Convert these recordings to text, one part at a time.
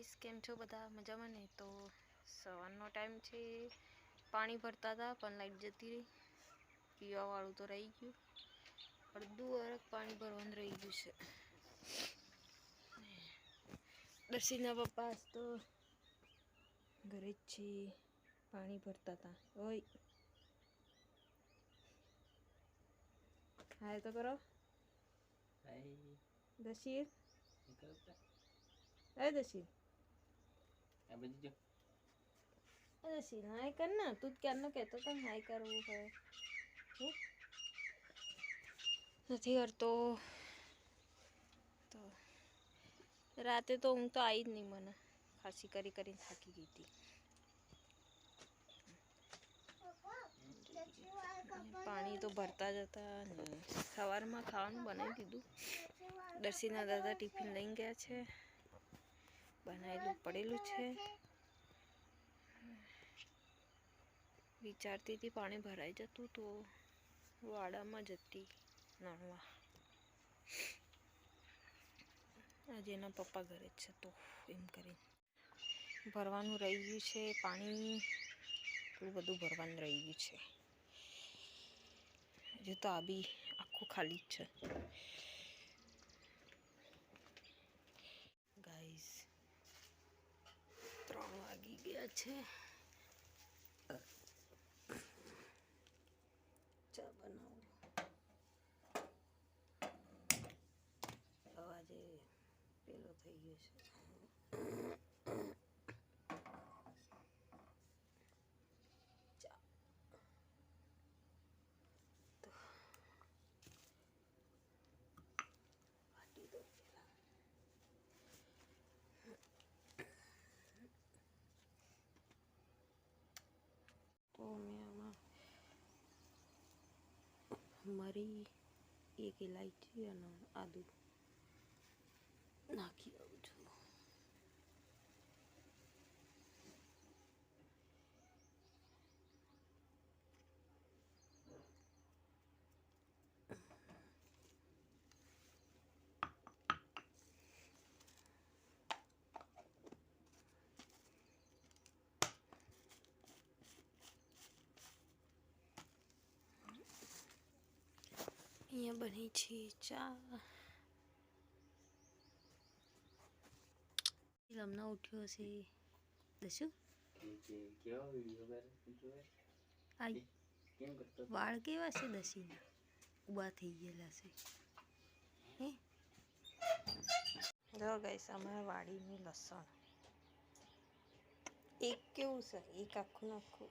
Guys केम छो बधा मजा में ने। तो सवारनो टाइम छे, पानी भरता था पण लाइट जती रही। पीवा वाळुं तो रही गयुं, अर्धुं वरक पानी भरवानुं रही गयुं छे। दर्शीना पप्पा आज तो घरे ज छे, पानी भरता था। ओय हाय तो करो। हाय दर्शीर, ए दर्शीर, आ बजी जो। दर्शीर हाय करना, तू क्यारनो कहतो तो हाय करवुं है। नहीं करतो तो राते तो ऊँघ तो आई ज नहीं मने, खासी करी करी थाकी गई थी। पानी तो भरता जता ने सवार में खावानुं बनावी दीधुं। दर्शीना दादा टिफिन लईने गया छे, बनावेलुं पड़ेलुं छे। विचारती थी पानी भराई जतुं तो वाड़ामां जती नाहवा। आज एना पप्पा घरे ज छे तो एम करीने भरवानुं रही गयुं छे। पाणी એટલું બધું ભરવાનું રહી ગયું છે। હજુ તો આ બી આખું ખાલી જ છે। ગાઈસ 3 વાગી ગયા છે। ચા બનાવું। અવાજે પેલો થઈ ગયો છે। तो मैं आमा मरी एक इलायची और आदू नाखी आऊं छुं। અહીંયા બની છે ચા। લમણા ઉઠ્યો છે દસુ વાળ કેવા છે દસીના ઉભા થઈ ગયેલા છે। હે જો ગાઈસ અમારા વાડીનું લસણ એક કેવું છે, એક આખું નાખું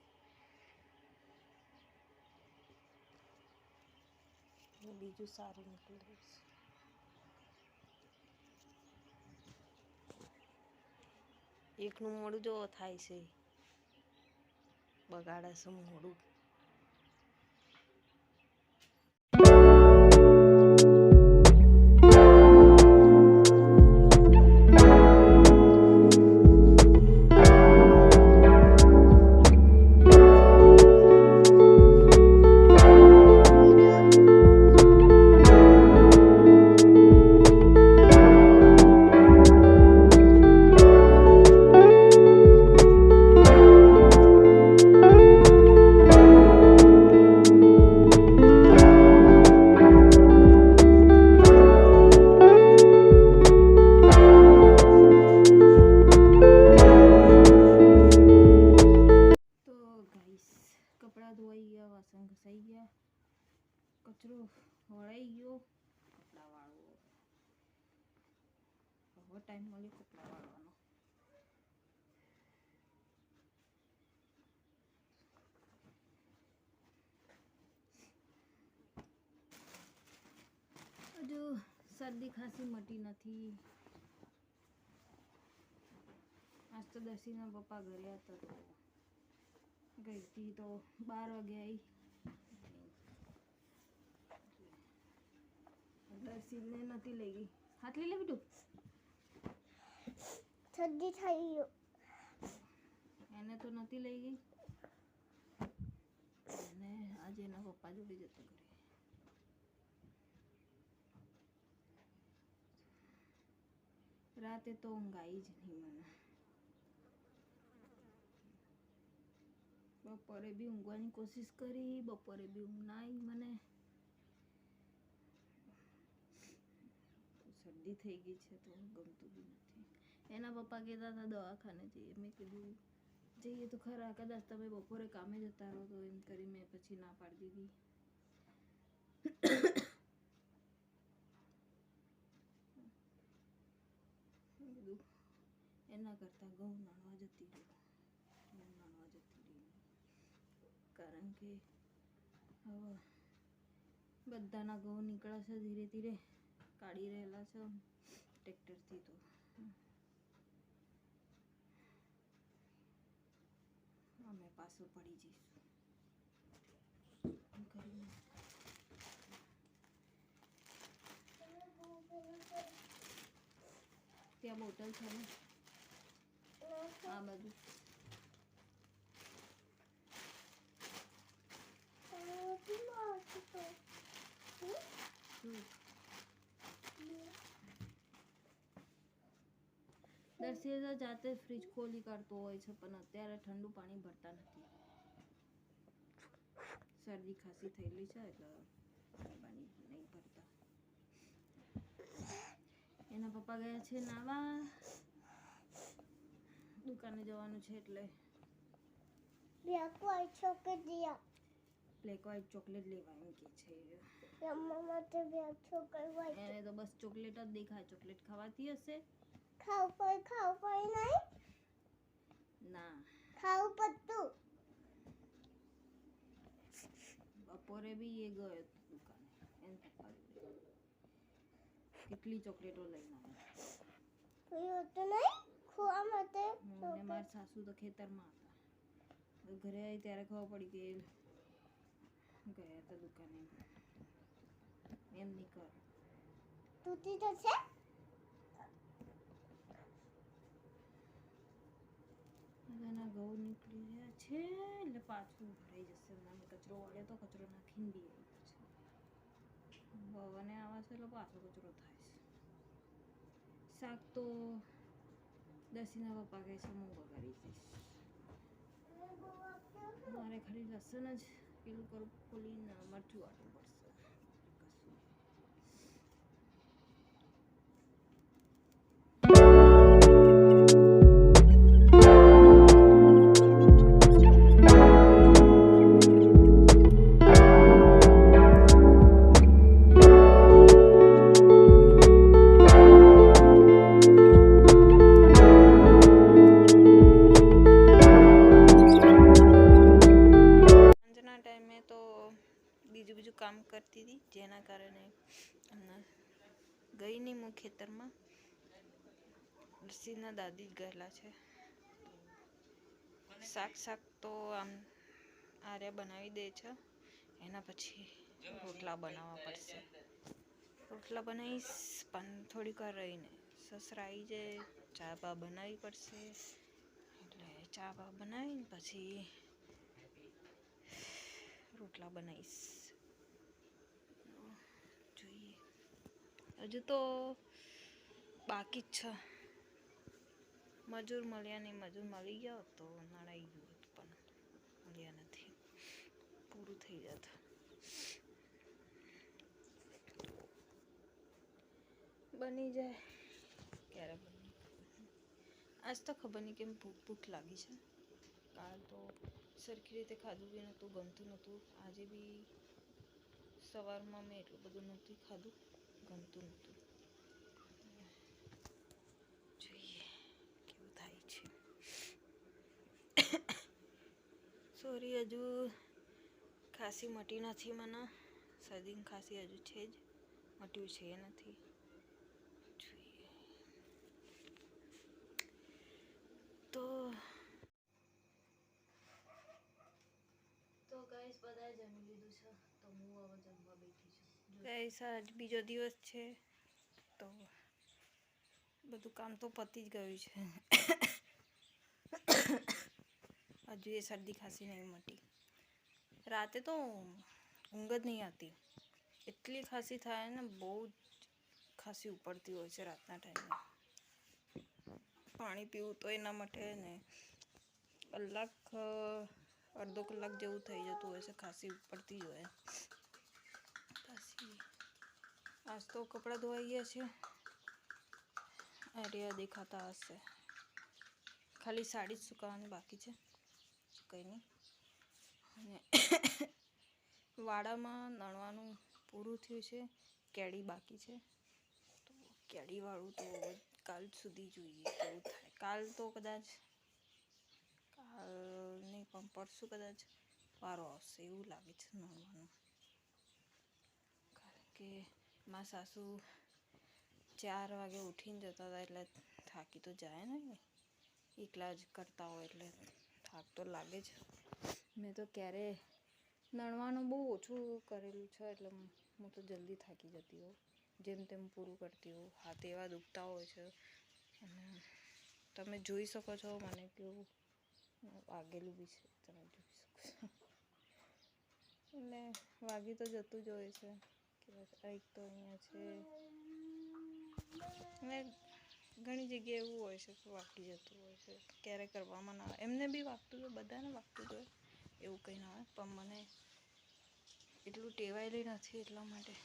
બીજું સારું નીકળ્યું છે। એકનું મોડું જો થાય છે, બગાડે છે મોડું। कपड़ा धोई गया, वासन घसाई गया, कचरो वळाई गयो, कपड़ा वाळो। હવે ટાઈમ મળ્યો કપડા વાળવાનો। હજુ શરદી ખાંસી મટી નથી। આજ તો દર્શીના પપ્પા ઘરે હતા તો गई थी तो 12 वागे आई। दर्शी ने नती लई गई। हाथ ले ले बेटू, सर्दी થઈ ગયો એને તો નતી લઈ ગઈ અને આજે એના પપ્પા જોડે જતો ઘરે। રાતે તો ઊંઘ આવી જ નહીં મને। બપોરે બી ઊંઘવાની કોશિશ કરી, બપોરે બી ઊંઘ ના આવી મને. શરદી થઈ ગઈ છે તો ગમતું બી નથી. એના પપ્પા કહેતા હતા દવાખાને જઈએ. મેં કીધું જઈએ તો ખરા, કદાચ તમે બપોરે કામે જતા રહો તો એમ કરી મેં પછી ના પાડી દીધી. એના કરતાં ઘઉં નાણવા જતી રહી. કારણ કે હવે બધાના ઘઉં નીકળે છે ધીરે ધીરે, કાઢી રહેલા છે ટ્રેક્ટરથી. તો અમે પાછું પડી જઈશું કરીને. ત્યાં બોટલ છે ને આ બધું દર્શી તો જાતે ફ્રીજ ખોલી કાઢતો હોય છે, પણ અત્યારે ઠંડુ પાણી ભરતા નથી. શરદી ખાંસી થયેલી છે એટલે પાણી નહીં ભરતા. એના પપ્પા ગયા છે નાવા, દુકાને જવાનું છે એટલે બ્લેક વ્હાઈટ ચોકલેટ લેવા એમ કે છે. એને તો બસ ચોકલેટ જ દેખાય. ચોકલેટ ખાવાતી હશે. ના બપોરે બી એ ગયો દુકાને એને પપ્પા જોડે. કેટલી ચોકલેટો લઈને આવ્યા. મારા સાસુ તો ખેતરમાં હતા. ઘરે આવી ત્યારે ખબર પડી કે ગયા હતા દુકાને. એમ નહીં કર તૂટી જશે. બધાના ઘઉં નીકળી રહ્યા છે એટલે પાછું ભરાઈ જશે. મને કચરો વાળ્યો તો કચરો નાખીને બી આવ્યો છે. ભવને આવે છે એટલે પાછો કચરો થાય છે. શાક તો દસીના પપ્પા કહે છે હું વઘારી દઈશ. મારે ખાલી લસણ જ પેલું ખોલીને મરચું વાટવું પડશે. બીજું કામ કરતી હતી જેના કારણે હમણાં ગઈ નહીં હું ખેતરમાં. રસીના દાદી જ ગયેલા છે. શાક તો આમ આર્યા બનાવી દે છે. એના પછી રોટલા બનાવવા પડશે. રોટલા બનાવીશ પણ થોડીક વાર રહીને. સસરા આવી જાય, ચા બા બનાવવી પડશે. એટલે ચા બા બનાવીને પછી રોટલા બનાવીશ. જોઈએ હજુ તો બાકી જ છે. મજૂર મળ્યા નહીં. મજૂર મળી ગયો તો નડાઈ ગયું હતું પણ મળ્યા નથી. પૂરું થઈ જતું. બની જાય ક્યારે બની. આજ તો ખબર નહીં કેમ ભૂખ લાગી છે. કાલ તો સરખી રીતે ખાધું બી નહોતું, ગમતું નહોતું. આજે બી સવારમાં મેં એટલું બધું નહોતું ખાધું, ગમતું નહોતું. જોઈએ કેવું થાય છે. સોરી હજુ ખાંસી મટી નથી મને. શરદીની ખાંસી હજુ છે જ, મટ્યું છે નથી. જોઈએ તો ગાઈસ બધાએ જમી લીધું છે તો હું હવે જમવા બેઠી છું. ગાઈસ આજ બીજો દિવસ છે તો બધું કામ તો પતી જ ગયું છે. હજુ એ શરદી ખાંસી નહીં મટી. રાતે તો ઊંઘ જ નહીં આવતી. એટલી ખાંસી થાય ને, બહુ જ ખાંસી ઉપડતી હોય છે રાતના ટાઈમે. પાણી પીવું તો એના માટે ને કલાક અડધો કલાક જેવું થઈ જતું હોય છે, ખાંસી પડતી જ હોય. ખાંસી આજ તો કપડાં ધોવાઈ ગયા છે. આર્યા દેખાતા હશે. ખાલી સાડી જ સુકાવવાની બાકી છે, કંઈ નહીં. અને વાડામાં નણવાનું પૂરું થયું છે, કેળી બાકી છે. તો કેળીવાળું તો કાલ સુધી જોઈએ કેવું થાય. કાલ તો કદાચ નહીં પણ પરસું કદાચ વારો આવશે એવું લાગે છે નણવાનું. કારણ કે મારા સાસુ 4 વાગે ઉઠીને જતા હતા એટલે થાકી તો જાય ને, એકલા જ કરતા હોય એટલે થાક તો લાગે જ. મેં તો ક્યારે નણવાનું બહુ ઓછું કરેલું છે એટલે હું તો જલ્દી થાકી જતી હોઉં. જેમ તેમ પૂરું કરતી હોઉં. હાથ એવા દુખતા હોય છે અને તમે જોઈ શકો છો મને કેવું વાગેલું બી છે, તમે જોઈ શકો છો. એટલે વાગી તો જતું જ હોય છે. એક તો અહીંયા છે અને ઘણી જગ્યાએ એવું હોય છે કે વાગી જતું હોય છે. ક્યારેય કરવામાં ના આવે. એમને બી વાગતું હોય, બધાને વાગતું જ હોય, એવું કંઈ ના હોય. પણ મને એટલું ટેવાયેલી નથી એટલા માટે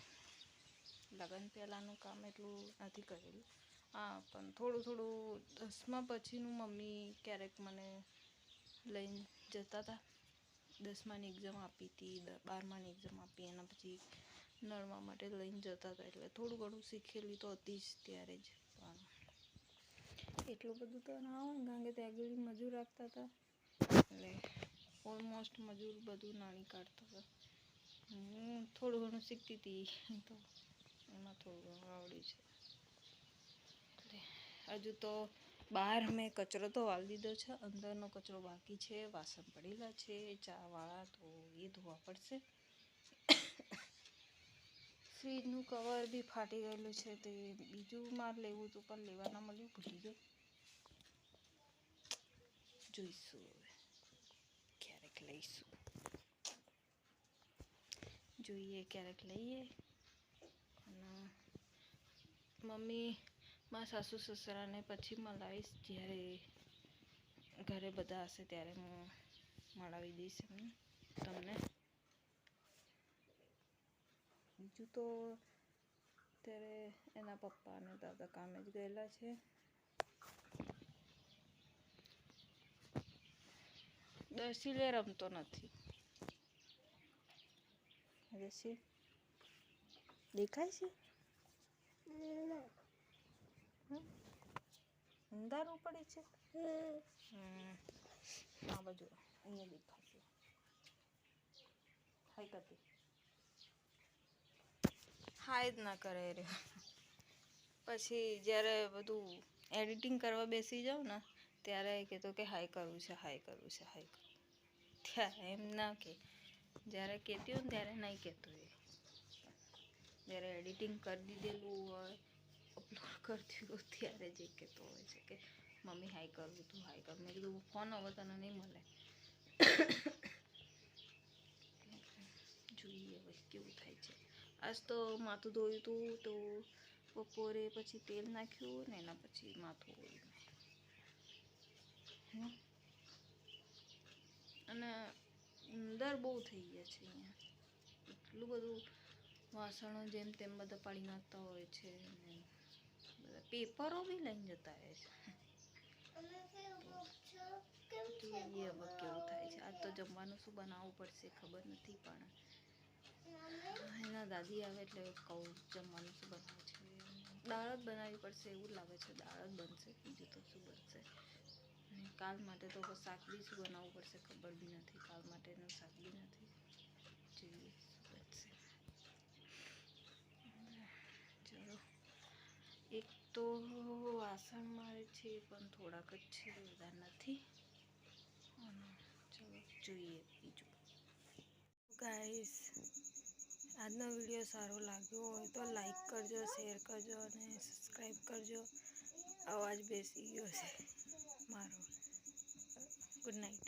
લગ્ન પહેલાંનું કામ એટલું નથી કરેલું. હા, પણ થોડું 10મા પછીનું મમ્મી ક્યારેક મને લઈને જતા હતા. 10માની એક્ઝામ આપી હતી, 12માની એક્ઝામ આપી, એના પછી નળવા માટે લઈને જતા હતા. એટલે થોડું ઘણું શીખેલી તો હતી જ ત્યારે જ. પણ એટલું બધું તો ના હોય કારણ કે ત્યાં આગળ મજૂર રાખતા હતા એટલે ઓલમોસ્ટ મજૂર બધું નાણી કાઢતા હતા. હું થોડું ઘણું શીખતી હતી તો એમાં થોડું ઘણું આવડ્યું છે. એટલે હજુ તો બહાર મેં કચરો તો વાળી દીધો છે, અંદરનો કચરો બાકી છે. વાસણ પડેલા છે ચાવાળા, તો એ ધોવા પડશે. ફ્રીજનું કવર બી ફાટી ગયેલું છે, તે બીજું મારે લેવું હતું પણ લેવા ના મળ્યું, ભૂલી ગઈ. જોઈશું હવે ક્યારેક લઈશું. જોઈએ ક્યારેક લઈએ. અને મમ્મી મારા સાસુ સસરાને પછી મળાવીશ જ્યારે ઘરે બધા હશે ત્યારે હું મળાવી દઈશ તમને. બીજું તો અત્યારે એના પપ્પા અને દાદા કામે જ ગયેલા છે. દર્શીલે રમતો નથી. દર્શી દેખાય છે? અંધારું પડે છે. આ બાજુ અહીંયા દેખાશે. હાય કરતી. હાય જ ના કરે રે. પછી જ્યારે બધું એડિટિંગ કરવા બેસી જાઉં ને ત્યારે કહેતો કે હાય કરવું છે, હાય કરવું છે, હાય કરવું. ત્યારે એમ ના કે જ્યારે કહેતી હોય ને ત્યારે નહીં કહેતો એ. જ્યારે એડિટિંગ કરી દીધેલું હોય, અપલોડ કરતી હોય ત્યારે જ કહેતો હોય છે કે મમ્મી હાય કરવું તું, હાય કર. મેં કીધું ફોન હવે તને નહીં મળે. જોઈએ હવે કેવું થાય છે. આજ તો માથું ધોયું હતું તો બપોરે પછી તેલ નાખ્યું ને એના પછી માથું ધોયું. અને અંદર બહુ થઈ ગયા છે અહીંયા. એટલું બધું વાસણો જેમ તેમ બધા પાડી નાખતા હોય છે. બધા પેપરો બી લઈને જતા રહે છે. જોઈએ હવે કેવું થાય છે. આજ તો જમવાનું શું બનાવવું પડશે ખબર નથી પણ એના દાદી આવે એટલે કહું જમવાનું શું બનાવું છે. દાળ જ બનાવવી પડશે એવું લાગે છે. દાળ જ બનશે, બીજું તો શું બનશે. અને કાલ માટે તો શાક બી શું બનાવવું પડશે ખબર બી નથી. કાલ માટેનું શાક બી નથી. જોઈએ શું બનશે. ચલો એક તો વાસણ મારે છે પણ થોડાક જ છે, બધા નથી. ચલો જોઈએ બીજું. ગાઈસ, આજનો વિડીયો સારો લાગ્યો હોય તો લાઈક કરજો, શેર કરજો અને સબસ્ક્રાઈબ કરજો. અવાજ બેસી ગયો છે મારો. Good night.